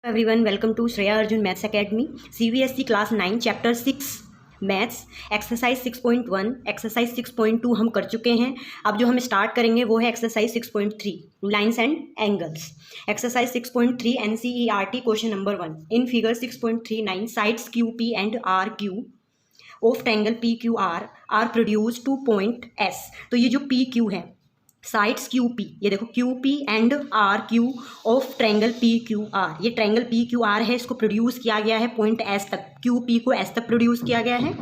Everyone, welcome to Shreya Arjun maths academy. CBSE class 9 chapter 6 maths exercise 6.1 exercise 6.2 हम कर चुके हैं। अब जो हम स्टार्ट करेंगे वो है exercise 6.3 lines and angles. Exercise 6.3 NCERT question number 1 in figure 6.39 sides Q P and R Q of triangle P Q R produce to point S. तो ये जो पी क्यू है, साइड्स क्यू पी, ये देखो Q P and R Q of triangle P Q R, ये triangle P Q R है, इसको produce किया गया है पॉइंट एस तक। क्यू पी को एस तक प्रोड्यूस किया गया है,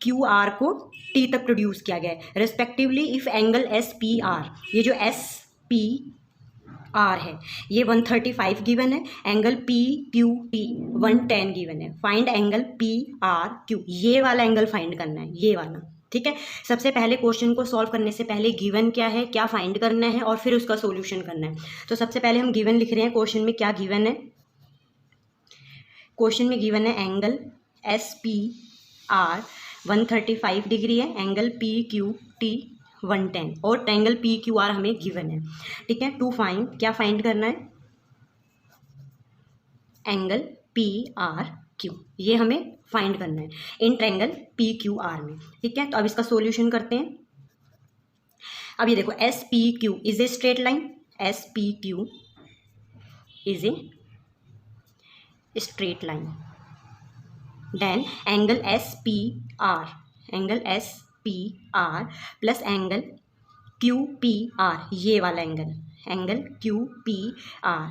क्यू आर को टी तक प्रोड्यूस किया गया है respectively. If angle S P R, ये जो एस पी आर है ये 135 गिवन है, angle P Q T 110 given है। Find angle P R Q, ये वाला एंगल फाइंड करना है, ये वाला। ठीक है, सबसे पहले क्वेश्चन को सॉल्व करने से पहले गिवन क्या है, क्या फाइंड करना है और फिर उसका सॉल्यूशन करना है। तो सबसे पहले हम गिवन लिख रहे हैं। क्वेश्चन में क्या गिवन है? क्वेश्चन में गिवन है angle S P are 135 degree है, एंगल पी क्यू टी 110 और ट्रायंगल पी क्यू आर हमें गिवन है। ठीक है, टू फाइंड, क्या फाइंड करना है? एंगल पी आर क्यू, ये हमें फाइंड करना है in triangle P Q R में। ठीक है, तो अब इसका सॉल्यूशन करते हैं। अब ये देखो, S P Q is a straight line, S P Q is a straight line. Then angle S P R, angle S P R plus angle Q P R, ये वाला angle, angle Q P R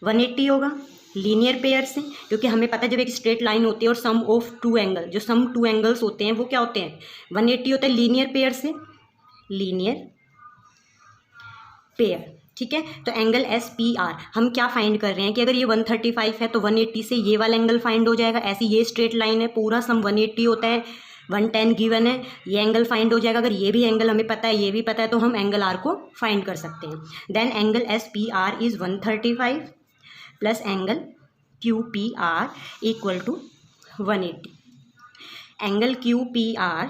180 होगा linear pair से, क्योंकि हमें पता है जब एक स्ट्रेट लाइन होती है और सम ऑफ टू एंगल, जो सम टू एंगल्स होते हैं वो क्या होते हैं? 180 होते हैं लीनियर पेयर से, लीनियर पेयर। ठीक है, तो एंगल एस पी आर हम क्या फाइंड कर रहे हैं कि अगर ये 135 है तो 180 से ये वाला एंगल फाइंड हो जाएगा। ऐसी ये स्ट्रेट लाइन है, पूरा सम 180 होता है, 110 गिवन है, ये एंगल फाइंड हो जाएगा। अगर ये भी एंगल हमें पता है, ये भी पता है, तो हम एंगल आर को फाइंड कर सकते हैं। Then angle S P R is 135 plus angle Q P R equal to 180। Angle Q P R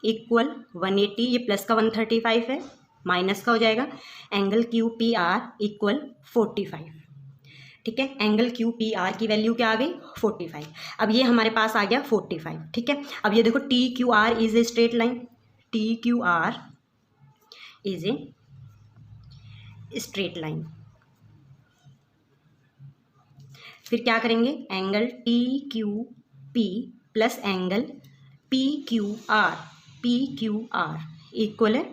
equal 180, ये प्लस का 135 है, माइनस का हो जाएगा। Angle Q P R equal 45। ठीक है, एंगल क्यू पी आर की वैल्यू क्या आ गई? 45। अब ये हमारे पास आ गया 45। ठीक है, अब ये देखो, T Q are is a straight line, T Q are is a straight line. फिर क्या करेंगे? Angle T Q P plus angle P Q R equal है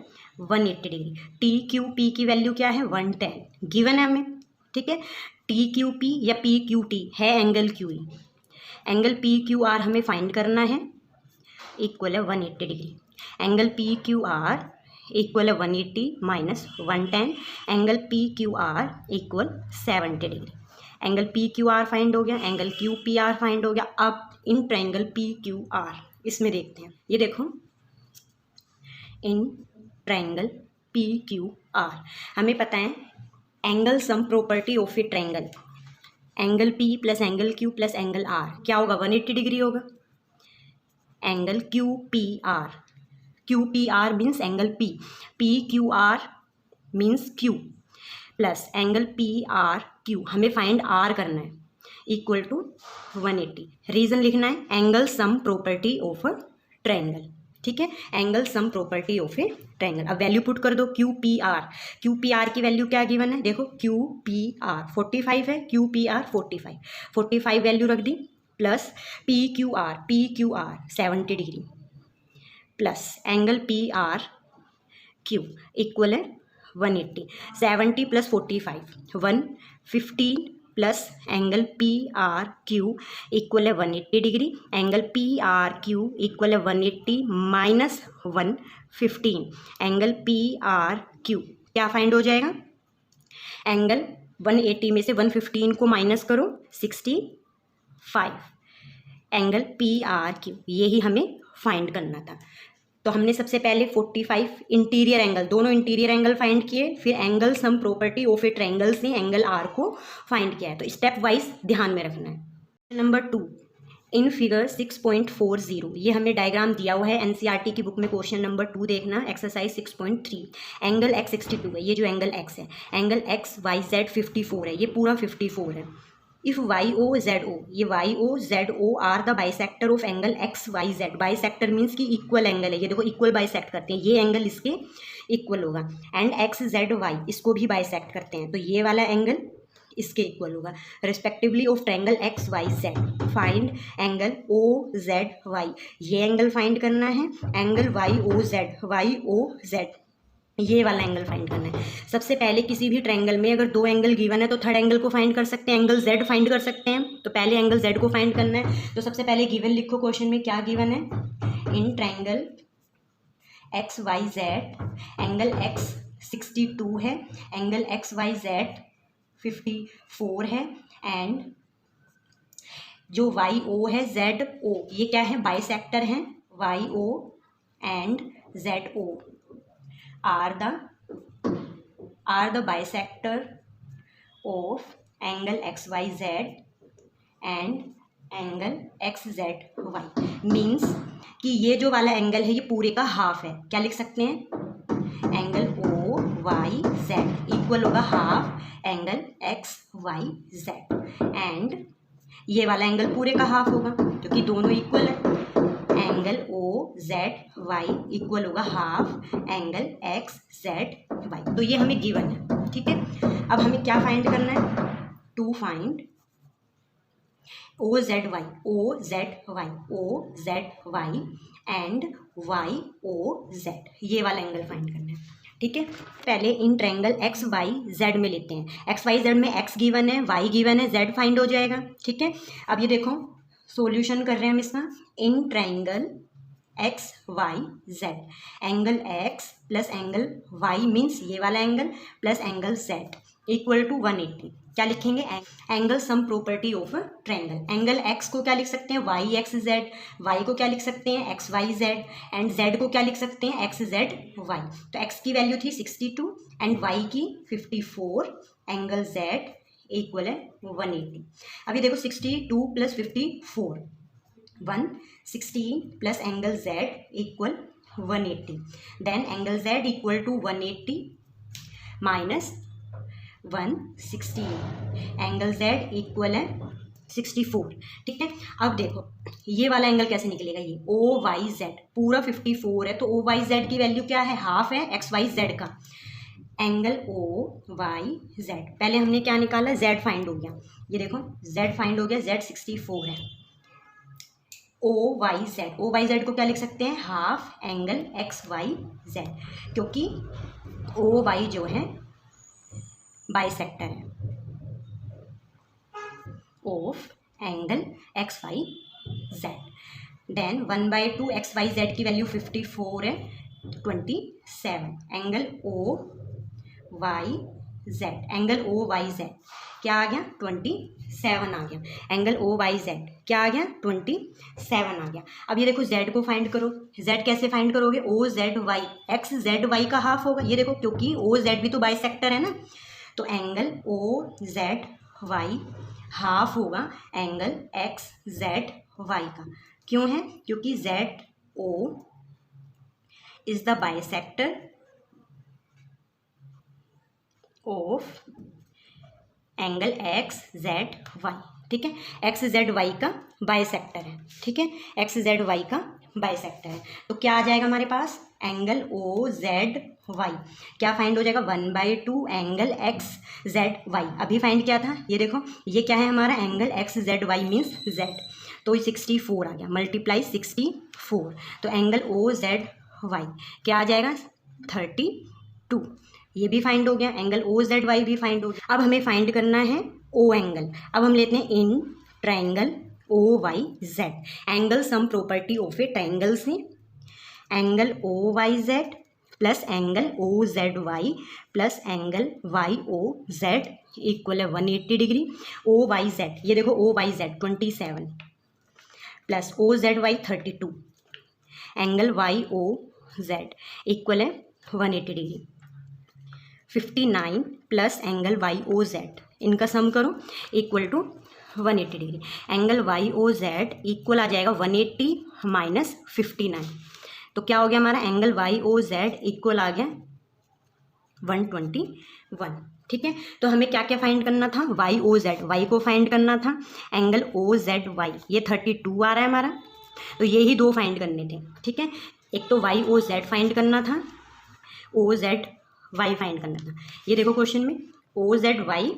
180 डिग्री। टी क्यू पी की वैल्यू क्या है? 110 गिवन है हमें। ठीक है, टी क्यू पी या पी क्यू टी है angle Q E, angle P Q R हमें फाइंड करना है, इक्वल है 180 degree. Angle P Q R equal है 180 minus 110, angle P Q R equal 70 degree. Angle P Q R find हो गया, angle Q P R find हो गया। अब in triangle P Q R इसमें देखते हैं। ये देखो, in triangle P Q R हमें पता है angle sum property of a triangle, angle P plus angle Q plus angle R क्या होगा? 180 डिग्री होगा। Angle Q P R means angle P Q are means Q plus angle P R Q, हमें find are करना है, equal to 180। Reason लिखना है angle sum property of a triangle. ठीक है, angle sum property of a triangle. अब value put कर दो, क्यू पी आर की वैल्यू क्या गिवन है? देखो, क्यू पी आर 45 है, क्यू पी आर 45 वैल्यू रख दी, plus P Q R 70 degree plus angle P R Q equal है 180। 70 plus 45 115 plus angle P R Q equal है 180 degree. Angle P R Q equal है 180 minus 115, angle P R Q क्या find हो जाएगा? Angle 180 में से 115 को minus करो, 65, एंगल पी आर क्यू, यही हमें फाइंड करना था। तो हमने सबसे पहले 45 इंटीरियर एंगल, दोनों इंटीरियर एंगल फाइंड किए, फिर angle sum property of a triangle से एंगल आर को फाइंड किया है। तो स्टेप वाइज ध्यान में रखना है। नंबर 2 इन फिगर 6.40, ये हमें डायग्राम दिया हुआ है एनसीईआरटी की बुक में। क्वेश्चन नंबर 2 देखना, एक्सरसाइज 6.3। एंगल x 62 है, ये जो एंगल x है, एंगल x y z 54 है, ये पूरा 54 है। If Y O Z O, ये Y O Z O are the bisector of angle X Y Z, bisector means कि इक्वल एंगल है, ये देखो इक्वल बाइसेक्ट करते हैं, ये एंगल इसके इक्वल होगा, एंड एक्स जेड वाई इसको भी बाइसेक्ट करते हैं, तो ये वाला एंगल इसके इक्वल होगा, respectively of triangle X Y Z, find angle O Z Y, ये एंगल फाइंड करना है, एंगल वाई ओ जेड ये वाला एंगल फाइंड करना है। सबसे पहले किसी भी ट्रायंगल में अगर दो एंगल गिवन है तो थर्ड एंगल को फाइंड कर सकते हैं, एंगल जेड फाइंड कर सकते हैं, तो पहले एंगल जेड को फाइंड करना है। तो सबसे पहले गिवन लिखो, क्वेश्चन में क्या गिवन है, in triangle X Y Z angle X 62 है, एंगल एक्स वाई जेड 54 है, एंड जो वाई ओ है जेड ओ, ये क्या है, बाइसेक्टर है, Y O and Z O are the bisector of angle xyz and angle xzy, means कि ये जो वाला एंगल है ये पूरे का हाफ है, क्या लिख सकते हैं, angle O Y Z equal होगा half angle X Y Z, and ये वाला एंगल पूरे का हाफ होगा क्योंकि दोनों इक्वल है, angle O Z Y equal होगा half angle X Z Y, तो ये हमें गिवन है, ठीक है। अब हमें क्या फाइंड करना है, to find O Z Y and Y O Z, ये वाला एंगल फाइंड करना है, ठीक है। पहले in triangle X Y Z में लेते हैं, एक्स वाई जेड में एक्स गिवन है, वाई गिवन है, जेड फाइंड हो जाएगा, ठीक है। अब ये देखो सॉल्यूशन कर रहे हैं हम इसका, in triangle X Y Z angle X plus angle Y means ये वाला angle plus angle Z equal to 180, क्या लिखेंगे, angle sum property of triangle, angle X को क्या लिख सकते हैं, वाई एक्स जेड, वाई को क्या लिख सकते हैं, X Y Z, and Z को क्या लिख सकते हैं, एक्स जेड वाई, तो एक्स की वैल्यू थी 62 एंड वाई की 54, एंगल जेड इक्वल है 180। अभी देखो 62 plus 54 116 plus angle Z equal 180, then angle Z equal to 180 minus 116, angle Z equal है 64, ठीक है। अब देखो ये वाला एंगल कैसे निकलेगा, ये ओ वाई जेड पूरा 54 है, तो ओ वाई जेड की वैल्यू क्या है, हाफ है एक्स वाई जेड का, एंगल ओ वाई जेड, पहले हमने क्या निकाला, जेड फाइंड हो गया, ये देखो जेड फाइंड हो गया, जेड 64 है, ओ वाई जेड को क्या लिख सकते हैं, half angle X Y Z, क्योंकि ओ वाई जो है बाइसेक्टर है of angle X Y Z, then 1/2 X Y Z की वैल्यू 54 है 27, angle O Y Z, angle O Y Z क्या आ गया 27 आ गया, एंगल ओ वाई जेड क्या आ गया 27 आ गया। अब ये देखो जेड को फाइंड करो, जेड कैसे फाइंड करोगे, O Z Y, X Z Y का हाफ होगा, ये देखो क्योंकि ओ जेड भी तो बाइसेक्टर है ना, तो angle O Z Y half होगा एंगल एक्स जेड वाई का, क्यों है, क्योंकि Z O is the bisector of angle X Z Y, ठीक है, एक्स जेड वाई का बाइसेक्टर है, ठीक है, एक्स जेड वाई का बाइसेक्टर है, तो क्या आ जाएगा हमारे पास, एंगल ओ जेड वाई क्या फाइंड हो जाएगा, 1/2 एंगल एक्स जेड वाई, अभी फाइंड किया था, ये देखो ये क्या है हमारा, angle X Z Y means Z, तो 64 आ गया, मल्टीप्लाई 64, तो एंगल ओ जेड वाई क्या आ जाएगा 32, ये भी फाइंड हो गया, एंगल ओ जेड वाई भी फाइंड हो गया। अब हमें फाइंड करना है ओ एंगल, अब हम लेते हैं in triangle O Y Z, angle sum property of a triangle से, angle O Y Z plus angle O Z Y plus angle Y O Z equal है 180 डिग्री, ओ वाई जेड, ये देखो O Y Z 27 plus O Z Y 32, angle Y O Z equal है 180 degree, 59 plus angle Y O Z, इनका sum करो equal to 180 degree, angle Y O Z equal आ जाएगा 180 minus 59, तो क्या हो गया हमारा, angle Y O Z equal आ गया 121, ठीक है। तो हमें क्या क्या फाइंड करना था, वाई ओ जेड, वाई को फाइंड करना था, एंगल ओ जेड वाई, ये 32 आ रहा है हमारा। तो ये ही दो फाइंड करने थे, ठीक है। एक तो वाई ओ जेड फाइंड करना था, ओ जेड वाई फाइंड करना था। ये देखो क्वेश्चन में O Z Y,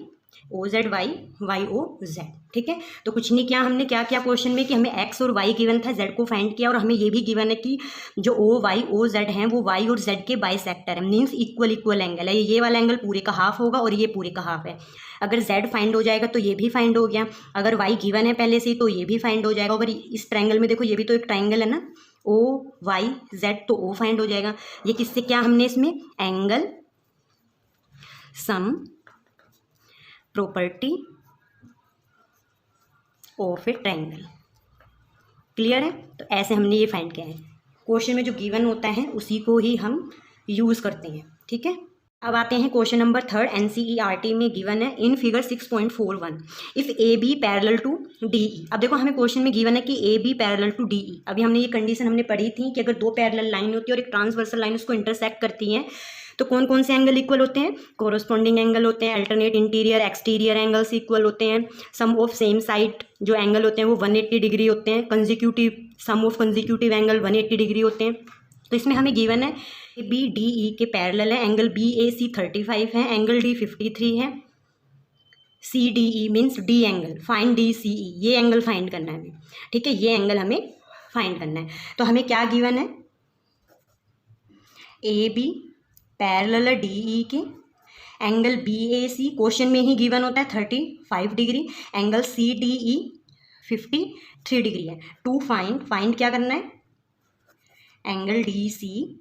O Z Y, Y O Z, ठीक है। तो कुछ नहीं किया हमने, क्या किया क्वेश्चन में कि हमें एक्स और वाई गिवन था, जेड को फाइंड किया, और हमें ये भी गिवन है कि जो ओ वाई ओ जेड हैं वो वाई और जेड के बाइसेक्टर है, मीन्स इक्वल इक्वल एंगल है। ये वाला एंगल पूरे का हाफ होगा और ये पूरे का हाफ है। अगर जेड फाइंड हो जाएगा तो ये भी फाइंड हो गया, अगर वाई गिवन है पहले से ही तो ये भी फाइंड हो जाएगा। अगर इस ट्रायंगल में देखो, ये भी तो एक ट्रायंगल है ना, ओ वाई जेड, तो ओ फाइंड हो जाएगा। ये किससे क्या हमने इसमें angle sum property of a triangle, clear है। तो ऐसे हमने ये फाइंड किया है। क्वेश्चन में जो गिवन होता है उसी को ही हम यूज़ करते हैं, ठीक है। अब आते हैं क्वेश्चन नंबर 3 एनसीईआरटी में गिवन है in figure 6.41 if A B parallel to D E. अब देखो हमें क्वेश्चन में गिवन है कि A B parallel to D E. अभी हमने ये कंडीशन हमने पढ़ी थी कि अगर दो पैरेलल लाइन होती है और एक ट्रांसवर्सल लाइन उसको इंटरसेक्ट करती हैं तो कौन कौन से एंगल इक्वल होते हैं, कोरोस्पॉन्डिंग एंगल होते हैं, alternate interior exterior angles equal होते हैं, सम ऑफ सेम साइड जो एंगल होते हैं वो 180 डिग्री होते हैं, consecutive sum of consecutive angle 180 degree होते हैं। तो इसमें हमें गिवन है बी डी ई के पैरेलल है, एंगल बी ए सी 35 है, एंगल डी 53 है, C D E means D angle, find D C E, ये एंगल फाइंड करना है हमें, ठीक है। ये एंगल हमें फाइंड करना है। तो हमें क्या गिवन है, ए बी पैरेलल है डी ई के, angle B A C question में ही गिवन होता है 35 degree, angle C D E 53 degree है। टू फाइंड क्या करना है, एंगल डी सी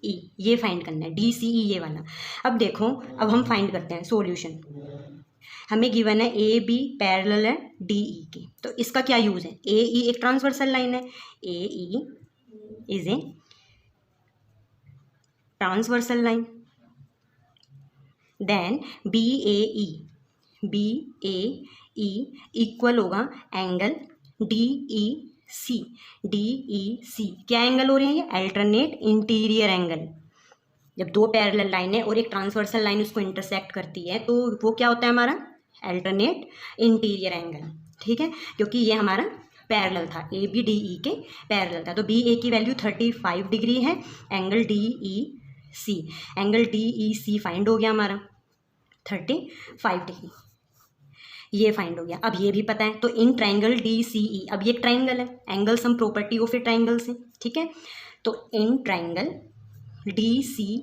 ई, ये फाइंड करना है, डी सी ई ये वाला। अब देखो, अब हम फाइंड करते हैं सॉल्यूशन। हमें गिवन है ए बी पैरेलल है डी ई के, तो इसका क्या यूज़ है, ए ई एक ट्रांसवर्सल लाइन है, A E is a transversal line, then B A E equal होगा angle D E C, D E C क्या एंगल हो रहे हैं, ये अल्टरनेट इंटीरियर एंगल। जब दो पैरेलल लाइन है और एक ट्रांसवर्सल लाइन उसको इंटरसेक्ट करती है तो वो क्या होता है हमारा अल्टरनेट इंटीरियर एंगल, ठीक है। क्योंकि ये हमारा पैरेलल था, ए बी डी ई के पैरेलल था। तो बी ए की वैल्यू 35 डिग्री है, एंगल डी ई सी, एंगल डी ई सी फाइंड हो गया हमारा 35 डिग्री, ये फाइंड हो गया। अब ये भी पता है, तो इन ट्राइंगल डी सी ई, अब ये एक ट्राइंगल है, angle sum property of a triangle से, ठीक है। तो इन ट्राइंगल डी सी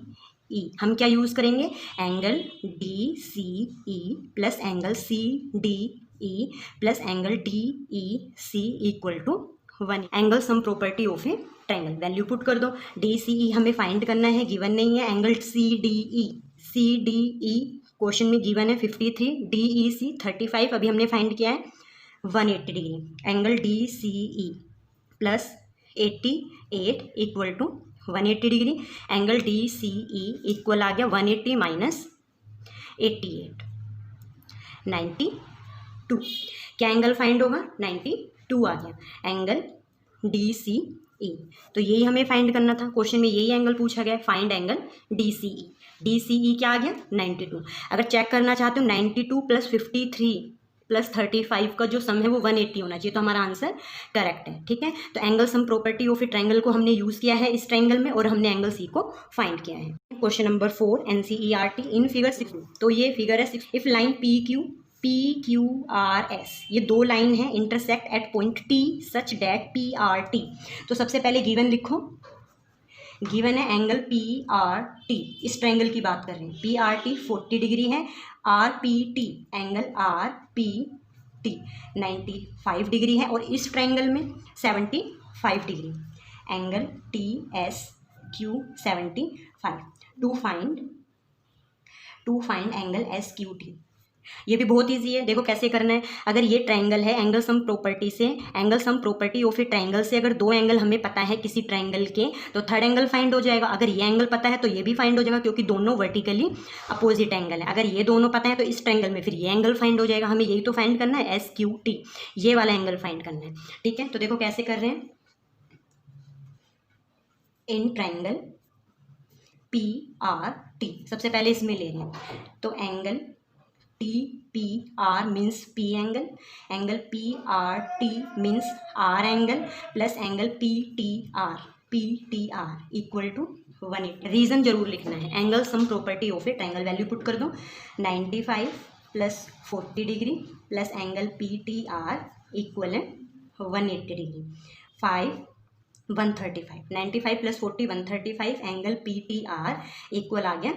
ई हम क्या यूज़ करेंगे, angle D C E plus angle C D E plus angle D E C equal to 1, angle sum property of a triangle. Value put कर दो, D C ई हमें find करना है, given नहीं है, angle C D E question में given है 53, D E सी 35, अभी हमने फाइंड किया है 180 degree, angle D C E plus 88 equal to 180 degree, angle D C E equal आ गया 180 माइनस 88 92, क्या एंगल फाइंड होगा 92 आ गया, एंगल डी सी ई। तो यही हमें फाइंड करना था, क्वेश्चन में यही एंगल पूछा गया, फाइंड एंगल डी सी ई। डी सी ई क्या आ गया 92। अगर चेक करना चाहते हो 92 प्लस 53 प्लस 35 का जो सम है वो 180 होना चाहिए, तो हमारा आंसर करेक्ट है, ठीक है। तो angle sum property of a triangle को हमने यूज़ किया है इस ट्रायंगल में और हमने एंगल सी को फाइंड किया है। Question number 4 NCERT in figure 6, तो ये फिगर है 6, if line P Q R S, ये दो लाइन है intersect at point T such that P R T. तो सबसे पहले गिवन लिखो, गिवन है एंगल पी आर टी, इस ट्रायंगल की बात कर रहे हैं, पी आर टी 40 डिग्री है, R P T angle R P T 95 degree है, और इस ट्रायंगल में 75 degree, angle T S Q 75। To find angle S Q T, ये भी बहुत इजी है, देखो कैसे करना है। अगर ये ट्रायंगल है, एंगल सम प्रॉपर्टी से, angle sum property of a triangle से अगर दो एंगल हमें पता है किसी ट्रायंगल के, तो थर्ड एंगल फाइंड हो जाएगा। अगर ये एंगल पता है तो ये भी फाइंड हो जाएगा, क्योंकि दोनों वर्टिकली अपोजिट एंगल है। अगर ये दोनों पता है तो इस ट्रायंगल में फिर ये एंगल फाइंड हो जाएगा। हमें यही तो फाइंड करना है, एस क्यू टी, ये वाला एंगल फाइंड करना है, ठीक है। तो देखो कैसे कर रहे हैं, in triangle P R T, सबसे पहले इसमें ले रहे हैं, तो angle T P R means P angle, angle P R T means R angle, plus angle P T R equal to 180। Reason जरूर लिखना है। Angle sum property of a triangle, value put कर दो 95 plus 40 degree plus angle P T R equal है 180 degree, 135, 95 plus 40 135, angle P T R equal आ गया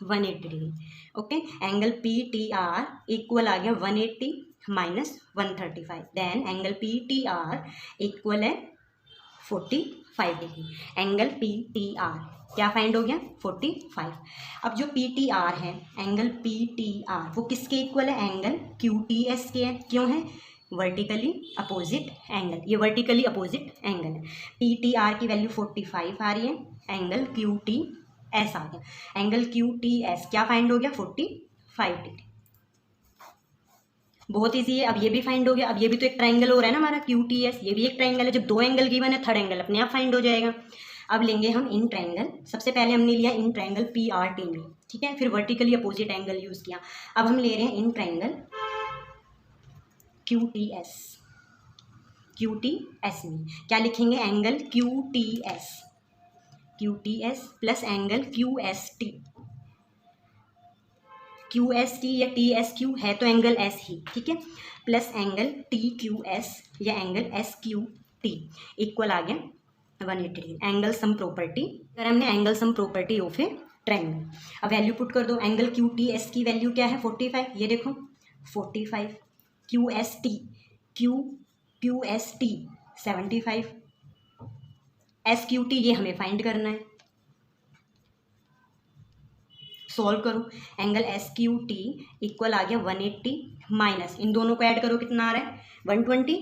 180 degree. Okay, angle P T R equal आ गया 180 minus 135, then angle P T R equal है 45 degree. Angle P T R क्या find हो गया 45। अब जो पी टी आर है, एंगल पी टी आर वो किसके इक्वल है, एंगल क्यू टी एस के है। क्यों है, वर्टिकली अपोजिट एंगल, ये वर्टिकली अपोजिट एंगल है। पी टी आर की वैल्यू 45 आ रही है, एंगल क्यू टी एस आ गया। एंगल क्यू टी एस क्या फाइंड हो गया 45 डिग्री। बहुत ईजी है। अब ये भी फाइंड हो गया। अब ये भी तो एक ट्राइंगल हो रहा है ना हमारा क्यू टी एस, ये भी एक ट्राइंगल है। जब दो एंगल गिवन है, थर्ड एंगल अपने आप फाइंड हो जाएगा। अब लेंगे हम इन ट्राइंगल, सबसे पहले हमने लिया इन ट्राइंगल पी आर टी में, ठीक है, फिर वर्टिकली अपोजिट एंगल यूज किया। अब हम ले रहे हैं in triangle Q T S, Q T S में क्या लिखेंगे, angle Q T S, Q T S plus angle Q S T, Q S T या टी एस क्यू है तो एंगल एस ही, ठीक है, plus angle T Q S या angle S Q T equal आ गया 180 डिग्री। एंगल सम प्रॉपर्टी, अगर हमने angle sum property of a triangle, अब वैल्यू पुट कर दो। एंगल क्यू टी एस की वैल्यू क्या है 45, ये देखो 45, Q S T, Q S T 75, S Q T ये हमें फाइंड करना है। सॉल्व करो, angle S Q T equal आ गया 180 माइनस, इन दोनों को ऐड करो कितना आ रहा है 120,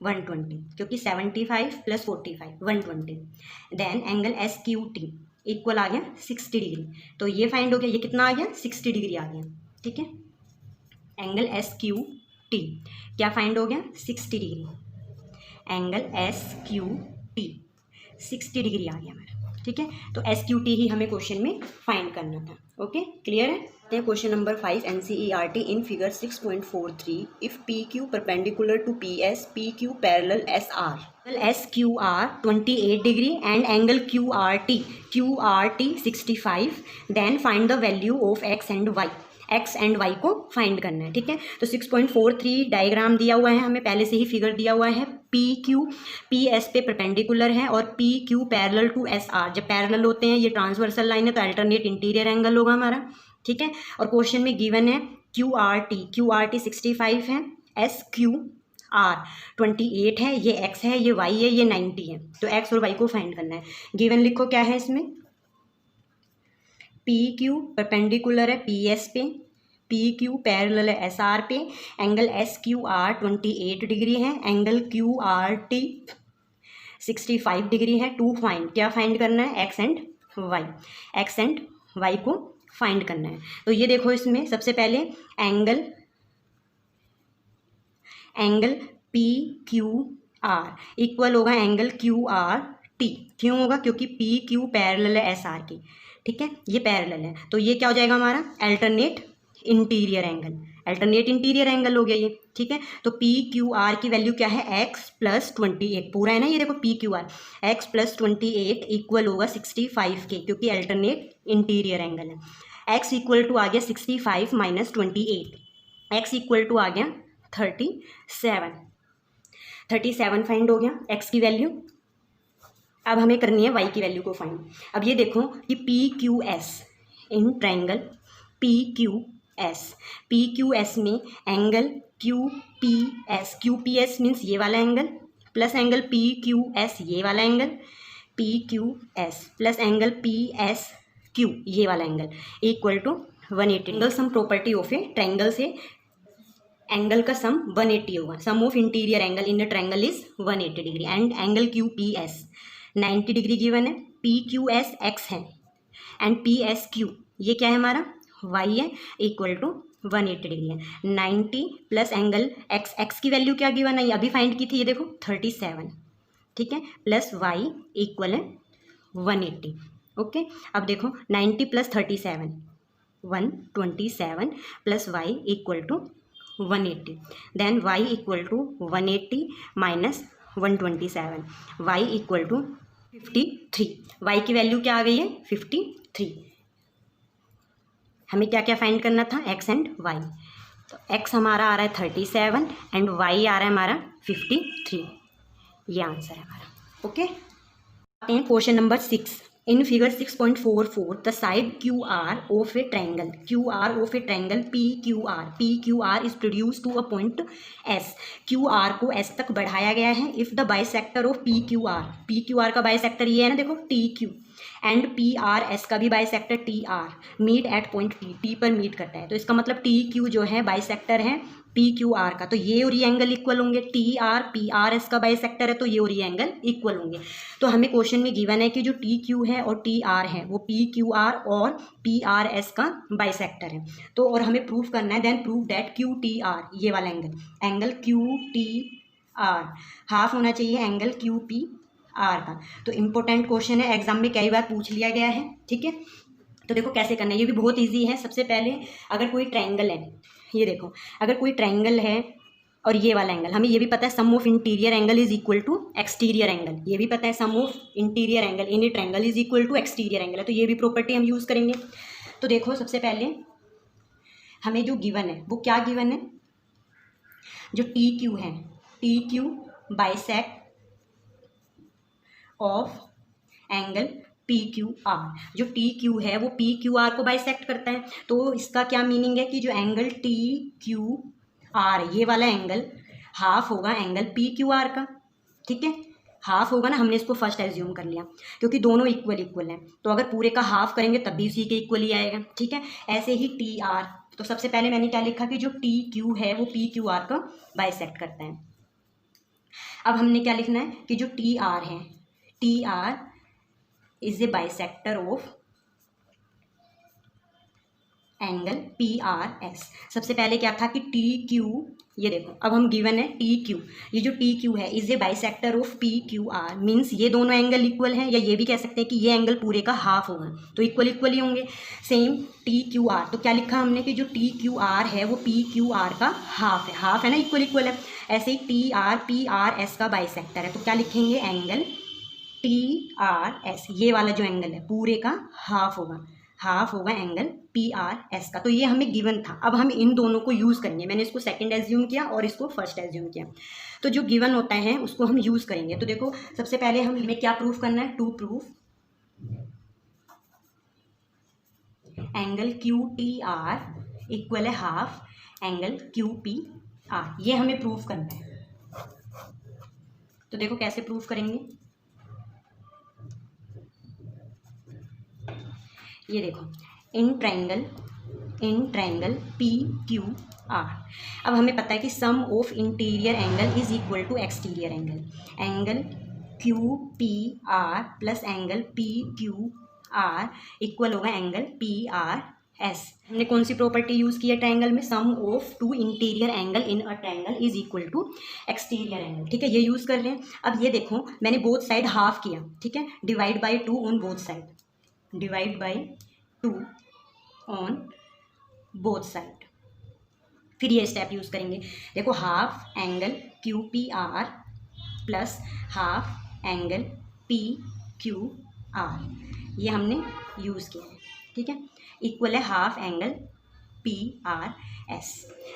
120 क्योंकि 75 plus 45 120, then angle S Q T equal आ गया 60 डिग्री। तो ये फाइंड हो गया, ये कितना आ गया 60 डिग्री आ गया, ठीक है। एंगल एस क्यू टी क्या फाइंड हो गया 60 degree, angle S Q T 60 degree आ गया मेरा, ठीक है। तो एस क्यू टी ही हमें क्वेश्चन में फाइंड करना था। ओके, क्लियर है। Question number 5 NCERT in figure 6.43, if P Q perpendicular to P S, P Q parallel S R, S Q R 28 degree and angle Q R T 65, then find the value of x and Y. X and Y को find करना है, ठीक है। तो 6.43 diagram दिया हुआ है, हमें पहले से ही फिगर दिया हुआ है। पी क्यू पी एस पे परपेंडिकुलर है और P Q parallel to S R, जब पैरेलल होते हैं ये ट्रांसवर्सल लाइन है तो अल्टरनेट इंटीरियर एंगल होगा हमारा, ठीक है। और क्वेश्चन में गिवन है क्यू आर टी 65 है, एस क्यू आर 28 है, ये एक्स है, ये वाई है, ये 90 है। तो एक्स और वाई को फाइंड करना है। गिवन लिखो क्या है इसमें, पी क्यू परपेंडिकुलर है पी एस पे, पी क्यू पैरेलल है एस आर पे, angle S Q R 28 degree है, angle Q R T 65 degree है। टू फाइंड, क्या फाइंड करना है, X and Y, x and Y को फाइंड करना है। तो ये देखो इसमें सबसे पहले angle P Q R equal होगा एंगल क्यू आर टी। क्यों होगा, क्योंकि पी क्यू पैरेलल है एस आर की, ठीक है, ये पैरेलल है। तो ये क्या हो जाएगा हमारा alternate interior angle, alternate interior angle हो गया ये, ठीक है। तो पी क्यू आर की वैल्यू क्या है, एक्स प्लस 28 पूरा है ना, ये देखो P Q are x plus 28 equal होगा 65 के, क्योंकि अल्टरनेट इंटीरियर एंगल है। एक्स इक्वल टू आ गया 65 माइनस 28, एक्स इक्वल टू आ गया 37 फाइंड हो गया एक्स की वैल्यू। अब हमें करनी है वाई की वैल्यू को फाइंड। अब ये देखो कि P Q S in triangle P Q S में angle Q P S means ये वाला angle plus angle P Q S ये वाला angle, P Q S plus angle P S Q ये वाला angle equal to 180। Angle sum property of a triangle से angle का sum 180 होगा। Sum of interior angle in a triangle is 180 degree and angle Q P S 90 degree given है। P Q S x है and P S Q ये क्या है हमारा Y है, इक्वल टू 180 डिग्री है। 90 प्लस एंगल एक्स की value क्या गिवन है, ये अभी फाइंड की थी, ये देखो 37, ठीक है, प्लस वाई इक्वल है 180। ओके, अब देखो 90 plus 37 127 plus y equal to 180, then y equal to 180 minus 127, y equal to 53। y की वैल्यू क्या आ गई है 53। हमें क्या क्या फाइंड करना था x एंड y। तो x हमारा आ रहा है 37 एंड y आ रहा है हमारा 53। ये आंसर है हमारा। ओके, आते हैं question number 6। In figure 6.44 the side QR of a triangle, QR of a triangle PQR is produce to a point S। QR को S तक बढ़ाया गया है if the bisector of PQR का बाइसेक्टर ये है ना, देखो TQ, एंड PRS का भी bisector TR meet at point T पर मीट करता है। तो इसका मतलब TQ जो है बाइसेक्टर है PQR का, तो ये और ये एंगल इक्वल होंगे। TR PRS का बाइसेक्टर है तो ये और ये एंगल इक्वल होंगे। तो हमें क्वेश्चन में गिवन है कि जो TQ है और TR है वो PQR और PRS का बाइसेक्टर है। तो और हमें प्रूफ करना है, देन प्रूव दैट QTR, ये वाला एंगल QTR हाफ होना चाहिए एंगल QPR का। तो इम्पोर्टेंट क्वेश्चन है, एग्जाम में कई बार पूछ लिया गया है। ठीक है, तो देखो कैसे करना है, ये भी बहुत ईजी है। सबसे पहले अगर कोई ट्रायंगल है, ये देखो अगर कोई ट्रायंगल है और ये वाला एंगल, हमें ये भी पता है sum of interior angle is equal to exterior angle, ये भी पता है sum of interior angle in a triangle is equal to exterior angle है, तो ये भी प्रॉपर्टी हम यूज़ करेंगे। तो देखो सबसे पहले हमें जो गिवन है वो क्या गिवन है, जो TQ है, TQ bisect of angle PQR, जो TQ है वो PQR को बाइसेक्ट करता है। तो इसका क्या मीनिंग है कि जो एंगल TQR ये वाला एंगल हाफ होगा एंगल PQR का। ठीक है, हाफ होगा ना, हमने इसको फर्स्ट एज्यूम कर लिया क्योंकि दोनों इक्वल हैं। तो अगर पूरे का हाफ करेंगे तब भी उसी के इक्वल ही आएगा। ठीक है, ऐसे ही TR, तो सबसे पहले मैंने क्या लिखा कि जो TQ है वो PQR का बाइसेक्ट करता है। अब हमने क्या लिखना है कि जो TR है, TR is a bisector of angle PRS। सबसे पहले क्या था कि TQ, ये देखो अब हम गिवन है TQ, ये जो TQ है is a bisector of PQR, means ये दोनों एंगल इक्वल हैं, या ये भी कह सकते हैं कि ये एंगल पूरे का हाफ होगा, तो इक्वल ही होंगे। सेम TQR, तो क्या लिखा हमने कि जो TQR है वो PQR का हाफ है ना, इक्वल है। ऐसे ही TR PRS का बाइसेक्टर है, तो क्या लिखेंगे एंगल TRS, ये वाला जो एंगल है पूरे का हाफ होगा एंगल PRS का। तो ये हमें गिवन था। अब हम इन दोनों को यूज़ करेंगे, मैंने इसको सेकंड एज्यूम किया और इसको फर्स्ट एज्यूम किया, तो जो गिवन होता है उसको हम यूज़ करेंगे। तो देखो सबसे पहले हमें क्या प्रूफ करना है, to proof angle QTR equal है हाफ एंगल QPR, ये हमें प्रूफ करना है। तो देखो कैसे प्रूफ करेंगे, ये देखो इन ट्रायंगल PQR, अब हमें पता है कि sum of interior angle is equal to exterior angle QPR plus angle PQR equal होगा एंगल PRS। हमने कौन सी प्रॉपर्टी यूज़ की है ट्रायंगल में, sum of two interior angle in a triangle is equal to exterior angle. ठीक है, ये use कर रहे हैं। अब ये देखो मैंने बोथ साइड हाफ किया, ठीक है, divide by 2 on both side, divide by 2 on both side. फिर ये स्टेप यूज़ करेंगे, देखो half angle QPR plus half angle PQR, ये हमने यूज़ किया है। ठीक है, इक्वल है हाफ एंगल PRS।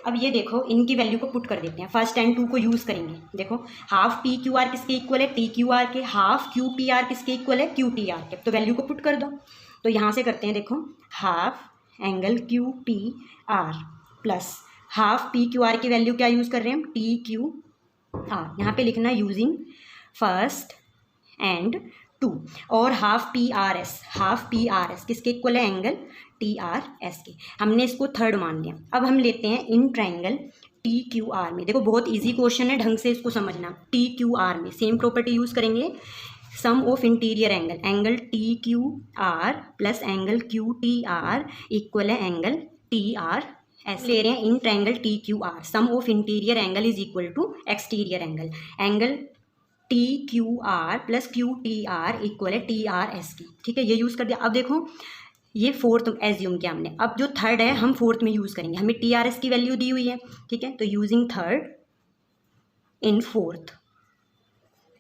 अब ये देखो इनकी वैल्यू को पुट कर देते हैं, फर्स्ट एंड 2 को यूज़ करेंगे। देखो हाफ PQR किसके इक्वल है, TQR के, हाफ QPR किसके इक्वल है, QTR के, तो वैल्यू को पुट कर दो। तो यहाँ से करते हैं, देखो half angle QPR plus half PQR की वैल्यू क्या यूज़ कर रहे हैं हम, TQR, यहाँ पे लिखना यूजिंग फर्स्ट एंड 2, और हाफ PRS किसके इक्वल है, एंगल TRS के, हमने इसको थर्ड मान लिया। अब हम लेते हैं इन ट्रायंगल TQR में, देखो बहुत इजी क्वेश्चन है, ढंग से इसको समझना। TQR में सेम प्रॉपर्टी यूज़ करेंगे, sum of interior angle TQR plus angle QTR equal है एंगल TRS। ले रहे हैं in triangle TQR, sum of interior angle is equal to exterior angle T Q R plus Q T R equal है T R S की, ठीक है, ये use कर दिया। अब देखो ये फोर्थ एज्यूम किया हमने, अब जो थर्ड है हम फोर्थ में यूज़ करेंगे, हमें टी आर एस की वैल्यू दी हुई है, ठीक है, तो using third in fourth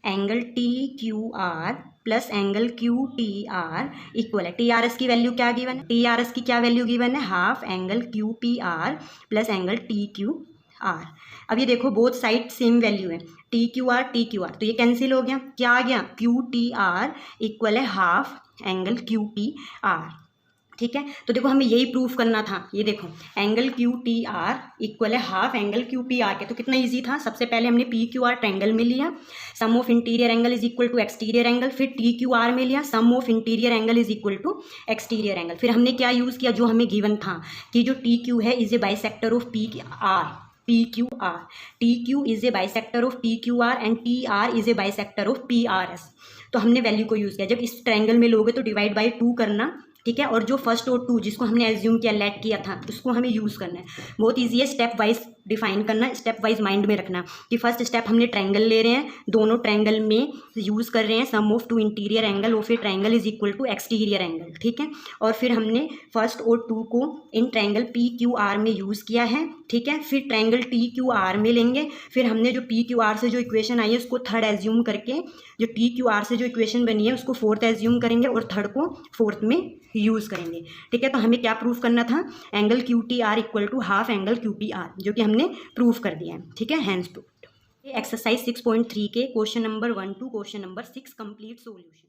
angle T Q R plus angle Q T R equal है, टी आर एस की वैल्यू क्या गिवन है, टी आर एस की क्या वैल्यू गिवन है, half angle Q P R plus angle T Q are. अब ये देखो बोथ साइड सेम वैल्यू है, टी क्यू आर, तो ये कैंसिल हो गया, क्या आ गया, क्यू टी आर इक्वल है half angle Q P are, ठीक है। तो देखो हमें यही प्रूफ करना था, ये देखो angle Q T R equal है half angle Q P R के, तो कितना इजी था, सबसे पहले हमने पी क्यू आर ट्रायंगल में लिया, sum of interior angle is equal to exterior angle, फिर टी क्यू आर में लिया, sum of interior angle is equal to exterior angle, फिर हमने क्या यूज़ किया, जो हमें गिवन था कि जो टी क्यू है is a bisector of P R, P Q R, T Q is A bisector of P Q are and T R is a bisector of P R S, तो हमने value को use किया। जब इस triangle में लोगे तो divide by 2 करना, ठीक है, और जो फर्स्ट और 2 जिसको हमने एज्यूम किया लेट किया था उसको हमें यूज़ करना है। बहुत ईजी है, स्टेप वाइज डिफाइन करना, स्टेप वाइज माइंड में रखना कि फर्स्ट स्टेप हमने ट्रायंगल ले रहे हैं, दोनों ट्रायंगल में यूज़ कर रहे हैं sum of 2 interior angle of a triangle is equal to exterior angle, ठीक है, और फिर हमने फर्स्ट और 2 को in triangle P Q R में यूज़ किया है, ठीक है, फिर ट्रायंगल टी क्यू आर में लेंगे, फिर हमने जो पी क्यू आर से जो इक्वेशन आई है उसको थर्ड एज्यूम करके जो टी क्यू आर से जो इक्वेशन बनी है उसको फोर्थ एज्यूम करेंगे और थर्ड को फोर्थ में यूज़ करेंगे, ठीक है। तो हमें क्या प्रूफ करना था, angle Q T R equal to half angle Q P R, जो कि हमने प्रूफ कर दिया है, ठीक है, हैंड्स प्रूफ। एक्सरसाइज 6.3 के question number 1 to question number 6 complete solution.